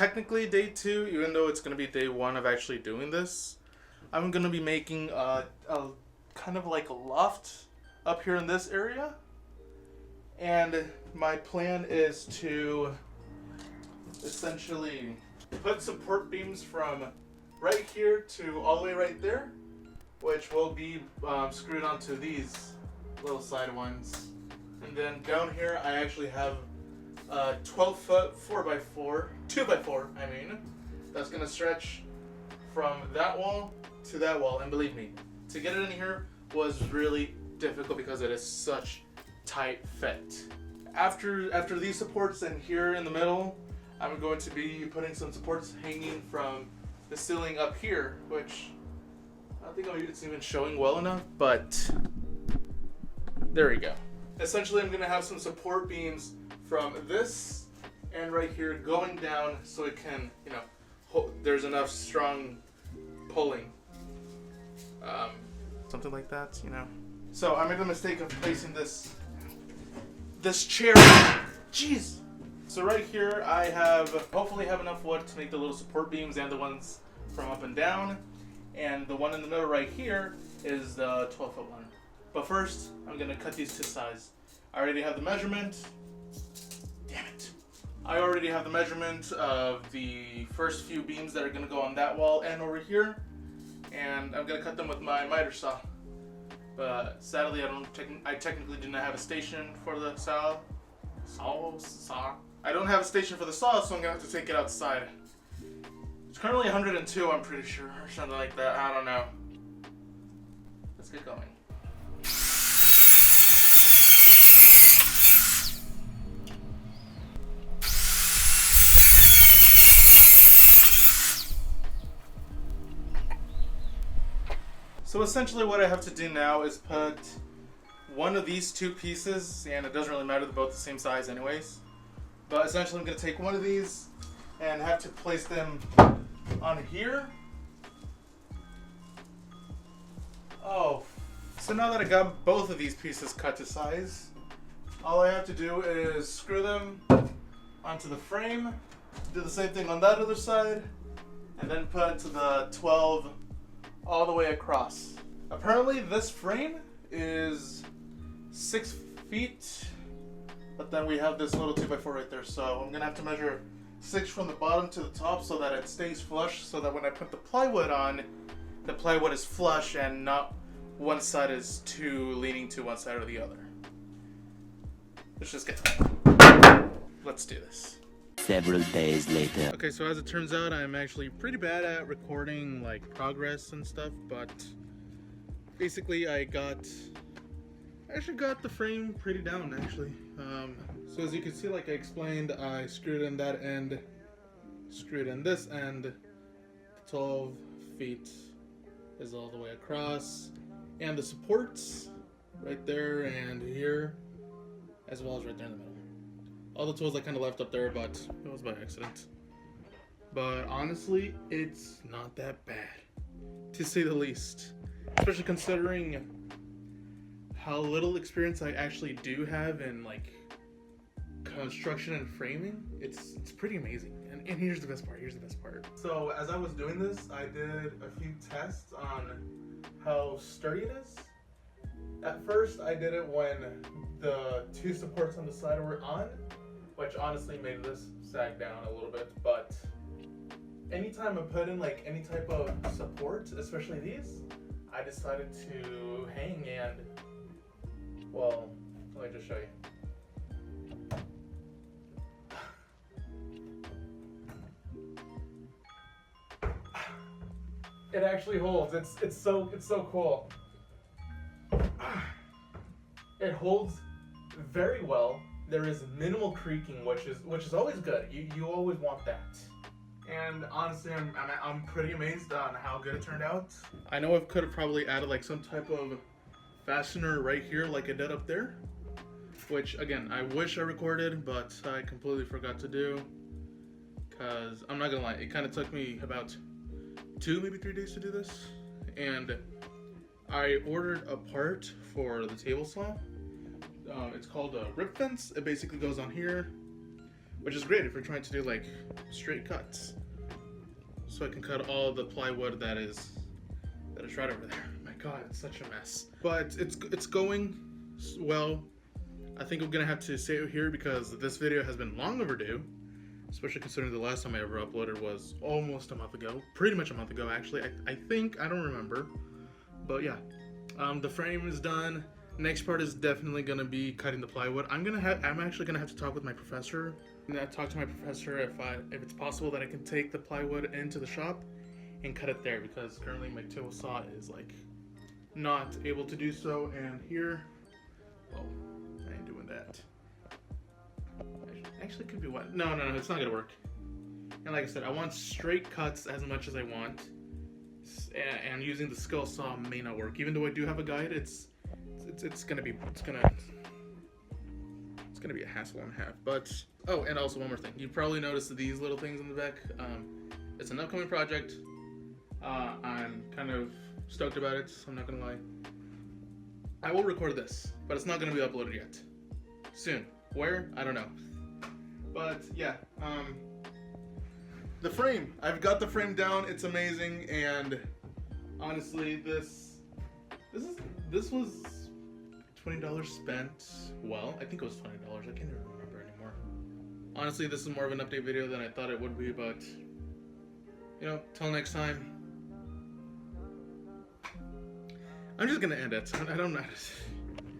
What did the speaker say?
technically day 2, even though it's going to be day 1 of actually doing this. I'm going to be making a kind of like a loft up here in this area. And my plan is to essentially put support beams from right here to all the way right there, which will be screwed onto these little side ones. And then down here I actually have a 12-foot 4x4, 2x4 I mean, that's going to stretch from that wall to that wall. And believe me, to get it in here was really difficult because it is such tight fit. After these supports and here in the middle, I'm going to be putting some supports hanging from the ceiling up here, which I don't think it's even showing well enough, but there we go. Essentially, I'm going to have some support beams from this and right here going down so it can, you know, there's enough strong pulling. Something like that, you know. So I made the mistake of placing this chair. Jeez. So right here I hopefully have enough wood to make the little support beams and the ones from up and down. And the one in the middle right here is the 12-foot one. But first, I'm going to cut these to size. I already have the measurement. Damn it. I already have the measurement of the first few beams that are going to go on that wall and over here. And I'm going to cut them with my miter saw. But sadly, I technically do not have a station for the saw. I don't have a station for the saw, so I'm going to have to take it outside. It's currently 102, I'm pretty sure, or something like that. I don't know. Let's get going. So essentially what I have to do now is put one of these two pieces, and it doesn't really matter, they're both the same size anyways. But essentially I'm going to take one of these and have to place them on here. Oh, so now that I got both of these pieces cut to size, all I have to do is screw them onto the frame, do the same thing on that other side, and then put the 12 all the way across. Apparently this frame is 6 feet, but then we have this little 2x4 right there, so I'm gonna have to measure 6 from the bottom to the top so that it stays flush, so that when I put the plywood on, the plywood is flush and not one side is too leaning to one side or the other. Let's do this. Several days later. Okay, so as it turns out, I'm actually pretty bad at recording like progress and stuff, but basically I actually got the frame pretty down actually. So as you can see, like I explained, I screwed in that end, screwed in this end. 12 feet is all the way across, and the supports right there and here, as well as right there in the middle. All the tools I kind of left up there, but it was by accident. But honestly, it's not that bad, to say the least. Especially considering how little experience I actually do have in like construction and framing. It's pretty amazing. And here's the best part. So as I was doing this, I did a few tests on how sturdy it is. At first, I did it when the two supports on the side were on, which honestly made this sag down a little bit, but anytime I put in like any type of support, especially these, I decided to hang and, well, let me just show you. It actually holds. It's so cool. It holds very well. There is minimal creaking, which is always good. You always want that. And honestly, I'm pretty amazed on how good it turned out. I know I could have probably added like some type of fastener right here, like I did up there, which again I wish I recorded, but I completely forgot to do. Cause I'm not gonna lie, it kind of took me about 2, maybe 3 days to do this, and I ordered a part for the table saw. It's called a rip fence. It basically goes on here, which is great if you're trying to do like straight cuts. So I can cut all the plywood that is right over there. My God, it's such a mess. But it's going well. I think I'm gonna have to say it here because this video has been long overdue, especially considering the last time I ever uploaded was almost a month ago. Pretty much a month ago, actually. I think, I don't remember. But yeah, the frame is done. Next part is definitely gonna be cutting the plywood. I'm actually gonna have to talk with my professor. I'm gonna talk to my professor if it's possible that I can take the plywood into the shop and cut it there, because currently my table saw is like not able to do so. And here, well, I ain't doing that. Actually, it could be what? No, it's not gonna work. And like I said, I want straight cuts as much as I want, and using the skill saw may not work. Even though I do have a guide, it's gonna be a hassle and a half. But oh, and also one more thing. You probably noticed these little things in the back. It's an upcoming project. I'm kind of stoked about it, so I'm not gonna lie. I will record this, but it's not gonna be uploaded yet. Soon. Where? I don't know. But yeah, the frame. I've got the frame down. It's amazing, and honestly, this was $20 spent. Well, I think it was $20. I can't even remember anymore. Honestly, this is more of an update video than I thought it would be, but you know, till next time. I'm just gonna end it. I don't know.